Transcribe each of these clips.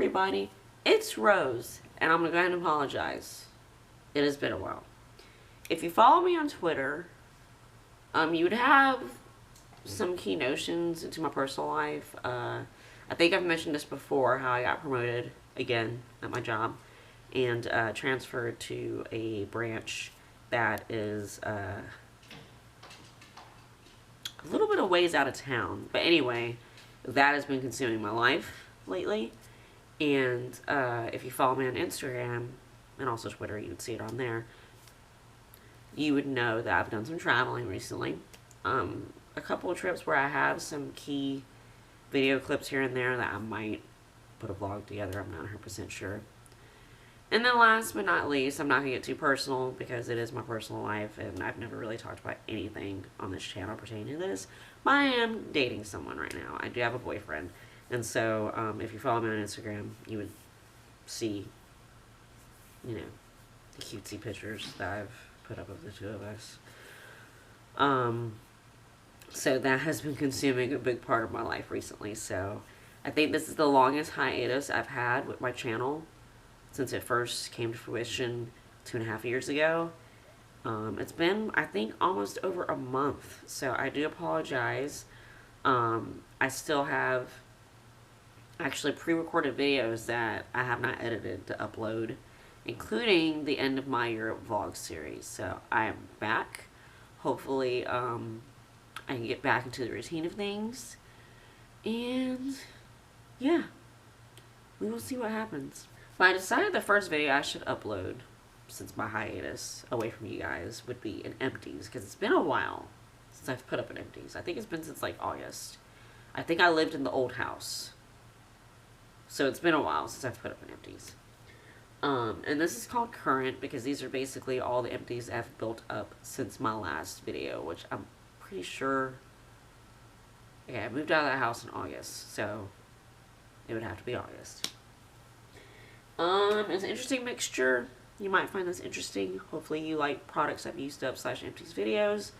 everybody, it's Rose, and I'm going to go ahead and apologize. It has been a while. If you follow me on Twitter, you would have some key notions into my personal life. I think I've mentioned this before, how I got promoted again at my job and transferred to a branch that is a little bit of ways out of town. But anyway, that has been consuming my life lately. And if you follow me on Instagram and also Twitter, you would see it on there. You would know that I've done some traveling recently. A couple of trips where I have some key video clips here and there that I might put a vlog together. I'm not 100% sure. And then last but not least, I'm not going to get too personal because it is my personal life and I've never really talked about anything on this channel pertaining to this. But I am dating someone right now. I do have a boyfriend. And so if you follow me on Instagram, you would see, you know, the cutesy pictures that I've put up of the two of us. So that has been consuming a big part of my life recently. So I think this is the longest hiatus I've had with my channel since it first came to fruition 2.5 years ago. It's been, I think, almost over a month. So I do apologize. I still have actually pre-recorded videos that I have not edited to upload, including the end of my Europe vlog series. So I am back. Hopefully, I can get back into the routine of things. And yeah, we will see what happens. But I decided the first video I should upload since my hiatus away from you guys would be an Empties, because it's been a while since I've put up an Empties. I think it's been since like August. I think I lived in the old house. So it's been a while since I've put up an Empties. And this is called Current because these are basically all the Empties I've built up since my last video, which I'm pretty sure, yeah, I moved out of that house in August, so it would have to be August. It's an interesting mixture. You might find this interesting. Hopefully you like products I've used up / Empties videos.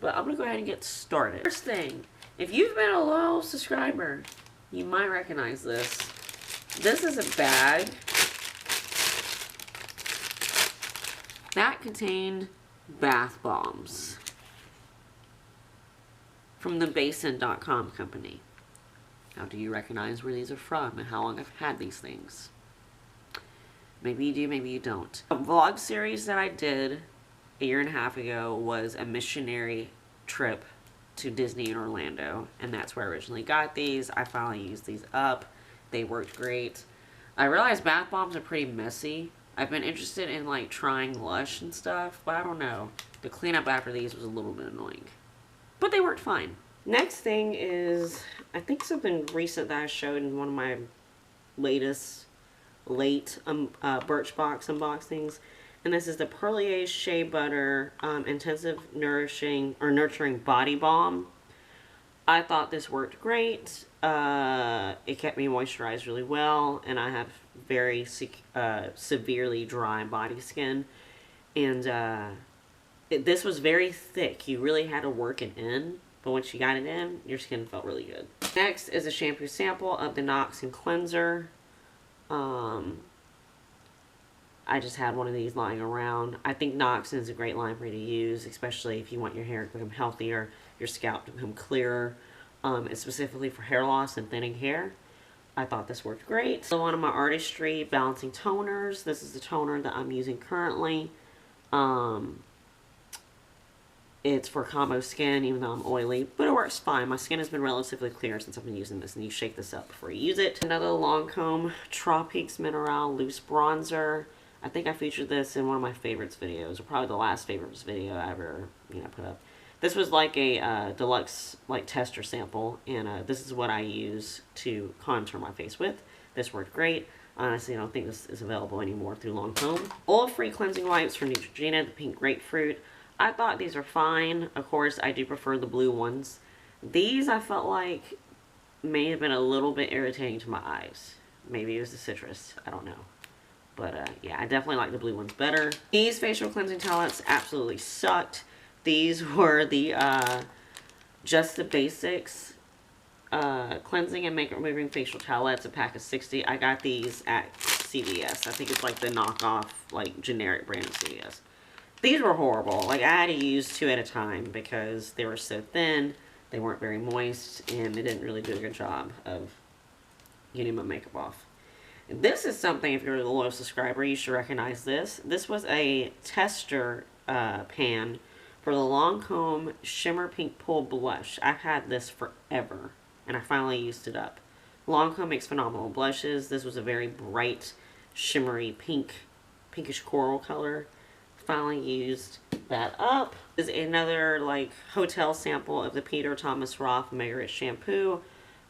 But I'm going to go ahead and get started. First thing, if you've been a loyal subscriber, you might recognize this. This is a bag that contained bath bombs from the Basin.com company. Now, do you recognize where these are from and how long I've had these things? Maybe you do, maybe you don't. A vlog series that I did 1.5 years ago was a missionary trip to Disney in Orlando, and that's where I originally got these. I finally used these up. They worked great. I realized bath bombs are pretty messy. I've been interested in like trying Lush and stuff, but I don't know. The cleanup after these was a little bit annoying. But they worked fine. Next thing is, I think something recent that I showed in one of my latest Birchbox unboxings. And this is the Perlier Shea Butter Intensive Nurturing Body Balm. I thought this worked great. It kept me moisturized really well, and I have very severely dry body skin. And this was very thick. You really had to work it in, but once you got it in, your skin felt really good. Next is a shampoo sample of the Noxin Cleanser. I just had one of these lying around. I think Noxin is a great line for you to use, especially if you want your hair to become healthier, your scalp to become clearer. It's specifically for hair loss and thinning hair. I thought this worked great. So one of my Artistry Balancing Toners. This is the toner that I'm using currently. It's for combo skin, even though I'm oily, but it works fine. My skin has been relatively clear since I've been using this, and you shake this up before you use it. Another Lancome Tropiques Minerale Loose Bronzer. I think I featured this in one of my favorites videos, or probably the last favorites video I ever, put up. This was like a deluxe tester sample, and this is what I use to contour my face with. This worked great. Honestly, I don't think this is available anymore through Lancome. Oil-free cleansing wipes from Neutrogena, the pink grapefruit. I thought these are fine. Of course, I do prefer the blue ones. These I felt like may have been a little bit irritating to my eyes. Maybe it was the citrus. I don't know. But yeah, I definitely like the blue ones better. These facial cleansing towelettes absolutely sucked. These were the Just the Basics cleansing and makeup removing facial towelettes, a pack of 60. I got these at CVS. I think it's like the knockoff, like generic brand of CVS. These were horrible. Like, I had to use 2 at a time because they were so thin, they weren't very moist, and they didn't really do a good job of getting my makeup off. And this is something, if you're a loyal subscriber, you should recognize this. This was a tester pan for the Lancome Shimmer Pink Pool Blush. I've had this forever, and I finally used it up. Lancome makes phenomenal blushes. This was a very bright, shimmery pinkish coral color. Finally used that up. This is another like hotel sample of the Peter Thomas Roth Mega Rich shampoo.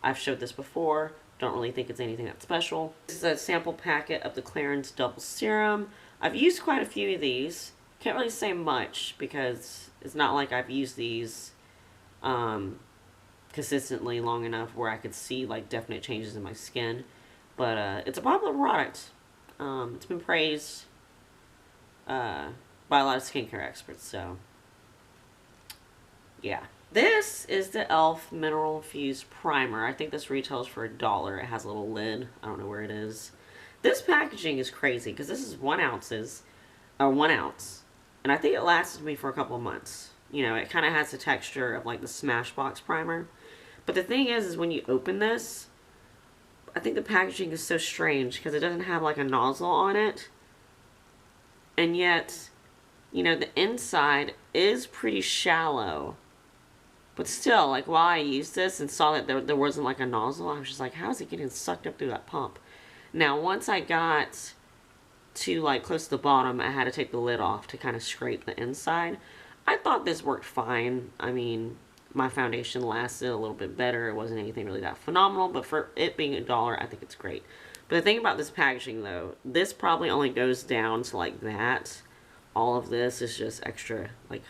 I've showed this before. Don't really think it's anything that special. This is a sample packet of the Clarins Double Serum. I've used quite a few of these. Can't really say much because it's not like I've used these consistently long enough where I could see like definite changes in my skin. But it's a popular product. It's been praised by a lot of skincare experts, so yeah. This is the e.l.f. Mineral Infused Primer. I think this retails for $1. It has a little lid. I don't know where it is. This packaging is crazy because this is 1 ounce. And I think it lasted me for a couple of months. You know, it kind of has the texture of like the Smashbox primer. But the thing is when you open this, I think the packaging is so strange because it doesn't have like a nozzle on it. And yet, you know, the inside is pretty shallow. But still, like, while I used this and saw that there wasn't, like, a nozzle, I was just like, how is it getting sucked up through that pump? Now, once I got to, like, close to the bottom, I had to take the lid off to kind of scrape the inside. I thought this worked fine. I mean, my foundation lasted a little bit better. It wasn't anything really that phenomenal, but for it being $1, I think it's great. But the thing about this packaging, though, this probably only goes down to, like, that. All of this is just extra, like,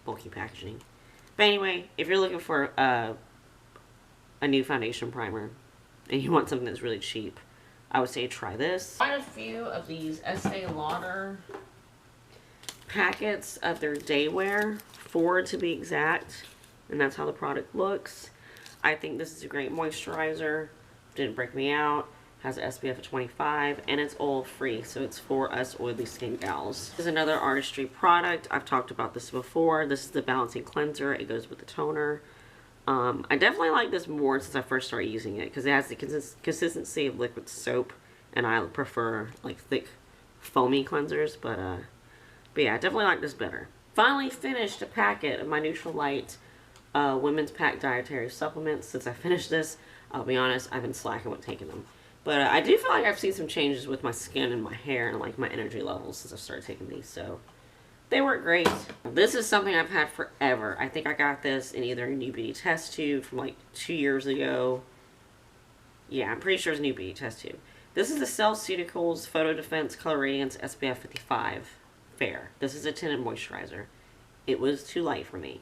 bulky packaging. But anyway, if you're looking for a new foundation primer and you want something that's really cheap, I would say try this. Quite a few of these Estee Lauder packets of their day wear, 4 to be exact, and that's how the product looks. I think this is a great moisturizer. Didn't break me out. Has an SPF of 25, and it's oil free, so it's for us oily skin gals. This is another Artistry product. I've talked about this before. This is the Balancing Cleanser. It goes with the toner. I definitely like this more since I first started using it because it has the consistency of liquid soap, and I prefer like thick, foamy cleansers. But yeah, I definitely like this better. Finally finished a packet of my Neutral Light Women's Pack Dietary Supplements. Since I finished this, I'll be honest, I've been slacking with taking them. But I do feel like I've seen some changes with my skin and my hair and like my energy levels since I've started taking these. So they work great. This is something I've had forever. I think I got this in either a New Beauty test tube from like 2 years ago. Yeah, I'm pretty sure it's a New Beauty test tube. This is the CellCeuticals Photo Defense Color Radiance SPF 55 Fair. This is a tinted moisturizer. It was too light for me.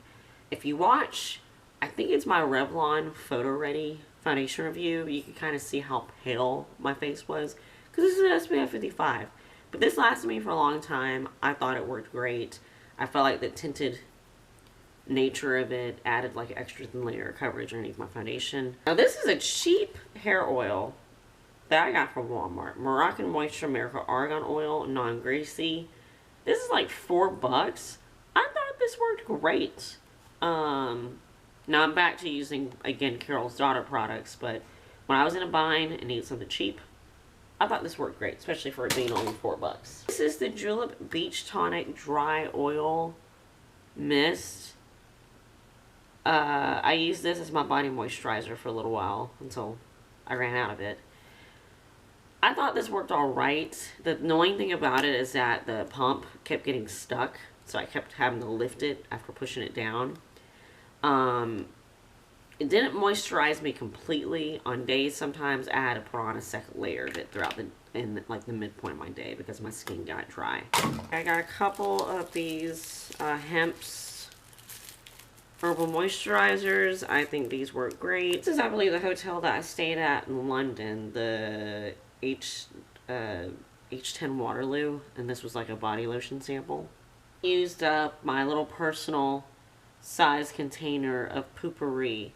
If you watch, I think it's my Revlon Photo Ready foundation review, you can kind of see how pale my face was because this is an SPF 55. But this lasted me for a long time. I thought it worked great. I felt like the tinted nature of it added like extra thin layer of coverage underneath my foundation. Now this is a cheap hair oil that I got from Walmart. Moroccan Moisture Miracle Argan Oil, non-greasy. This is like $4. I thought this worked great. Now I'm back to using, again, Carol's Daughter products, but when I was in a bind and needed something cheap, I thought this worked great, especially for it being only $4. This is the Julep Beach Tonic Dry Oil Mist. I used this as my body moisturizer for a little while until I ran out of it. I thought this worked alright. The annoying thing about it is that the pump kept getting stuck, so I kept having to lift it after pushing it down. It didn't moisturize me completely. On days sometimes I had to put on a second layer of it throughout like the midpoint of my day because my skin got dry. I got a couple of these Hemp's herbal moisturizers. I think these work great. This is, I believe, the hotel that I stayed at in London, the H10 Waterloo, and this was like a body lotion sample. Used up my little personal size container of Poopery.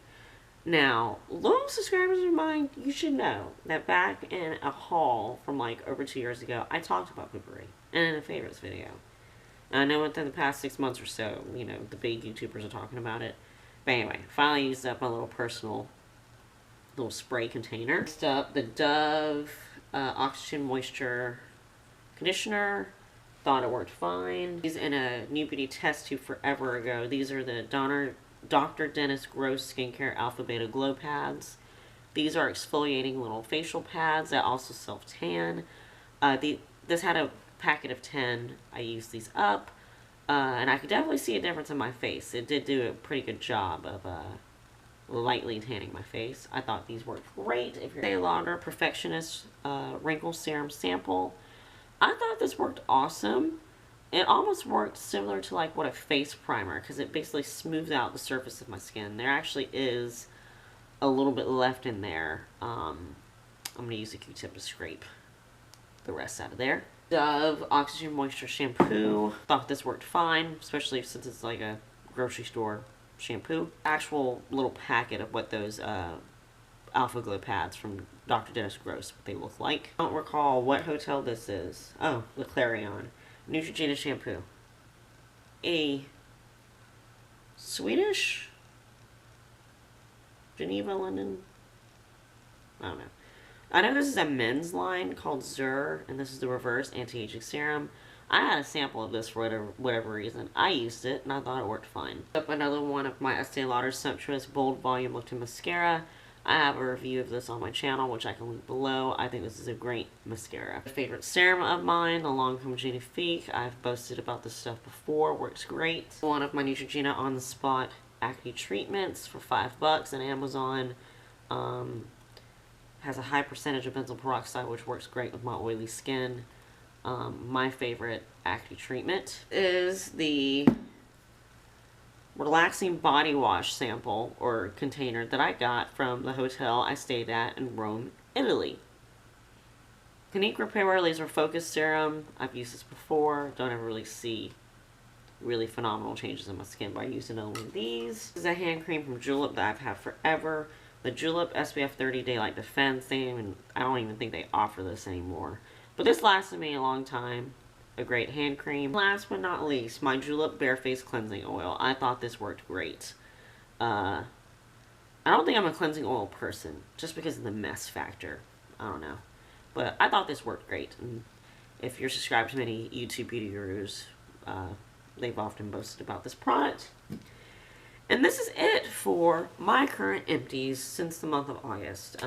Now, loyal subscribers of mine, you should know that back in a haul from like over 2 years ago, I talked about poopery in a favorites video. And I know within the past 6 months or so, you know, the big YouTubers are talking about it. But anyway, finally used up my little personal little spray container. Next up, the Dove Oxygen Moisture Conditioner. Thought it worked fine. These in a New Beauty test tube forever ago. These are the Dr. Dennis Gross Skincare Alpha Beta Glow Pads. These are exfoliating little facial pads that also self-tan. This had a packet of 10. I used these up. And I could definitely see a difference in my face. It did do a pretty good job of lightly tanning my face. I thought these worked great. If you're a Lauder Perfectionist Wrinkle Serum Sample, I thought this worked awesome. It almost worked similar to like what a face primer, because it basically smooths out the surface of my skin. There actually is a little bit left in there. I'm going to use a Q-tip to scrape the rest out of there. Dove Oxygen Moisture Shampoo. Thought this worked fine, especially since it's like a grocery store shampoo. Actual little packet of what those Alpha Glow pads from Dr. Dennis Gross, what they look like. I don't recall what hotel this is. Oh, the Clarion. Neutrogena shampoo. A Swedish? Geneva, London? I don't know. I know this is a men's line called Zur, and this is the reverse anti-aging serum. I had a sample of this for whatever reason. I used it, and I thought it worked fine. Up another one of my Estee Lauder Sumptuous Bold Volume Lifting Mascara. I have a review of this on my channel, which I can link below. I think this is a great mascara. A favorite serum of mine, the Lancome Genifique. I've boasted about this stuff before. Works great. One of my Neutrogena On The Spot acne treatments for $5 on Amazon. Has a high percentage of benzoyl peroxide, which works great with my oily skin. My favorite acne treatment is the Relaxing Body Wash sample or container that I got from the hotel I stayed at in Rome, Italy. Clinique Repair Laser Focus Serum. I've used this before. Don't ever really see really phenomenal changes in my skin by using only these. This is a hand cream from Julep that I've had forever. The Julep SPF 30 Daylight Defense. I don't even think they offer this anymore. But this lasted me a long time. A great hand cream. Last but not least, my Julep Bare Face Cleansing Oil. I thought this worked great. I don't think I'm a cleansing oil person, just because of the mess factor. I don't know. But I thought this worked great. And if you're subscribed to many YouTube beauty gurus, they've often boasted about this product. And this is it for my current empties since the month of August.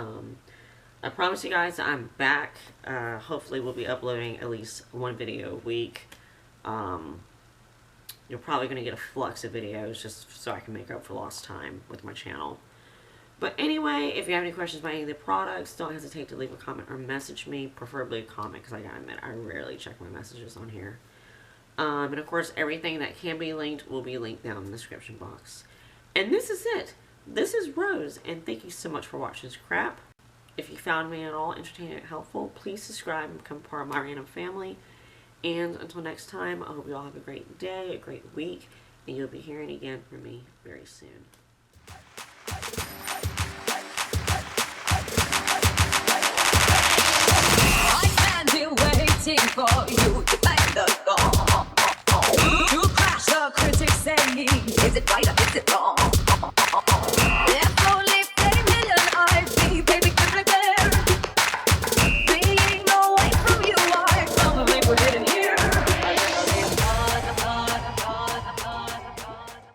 I promise you guys I'm back. Hopefully we'll be uploading at least one video a week. You're probably going to get a flux of videos just so I can make up for lost time with my channel. But anyway, if you have any questions about any of the products, don't hesitate to leave a comment or message me. Preferably a comment, because I gotta admit, I rarely check my messages on here. And of course, everything that can be linked will be linked down in the description box. And this is it. This is Rose, and thank you so much for watching this crap. If you found me at all entertaining and helpful, please subscribe and become part of my random family. And until next time, I hope you all have a great day, a great week, and you'll be hearing again from me very soon. I stand here waiting for you to find the goal. To crash the critics saying, is it right or is it wrong?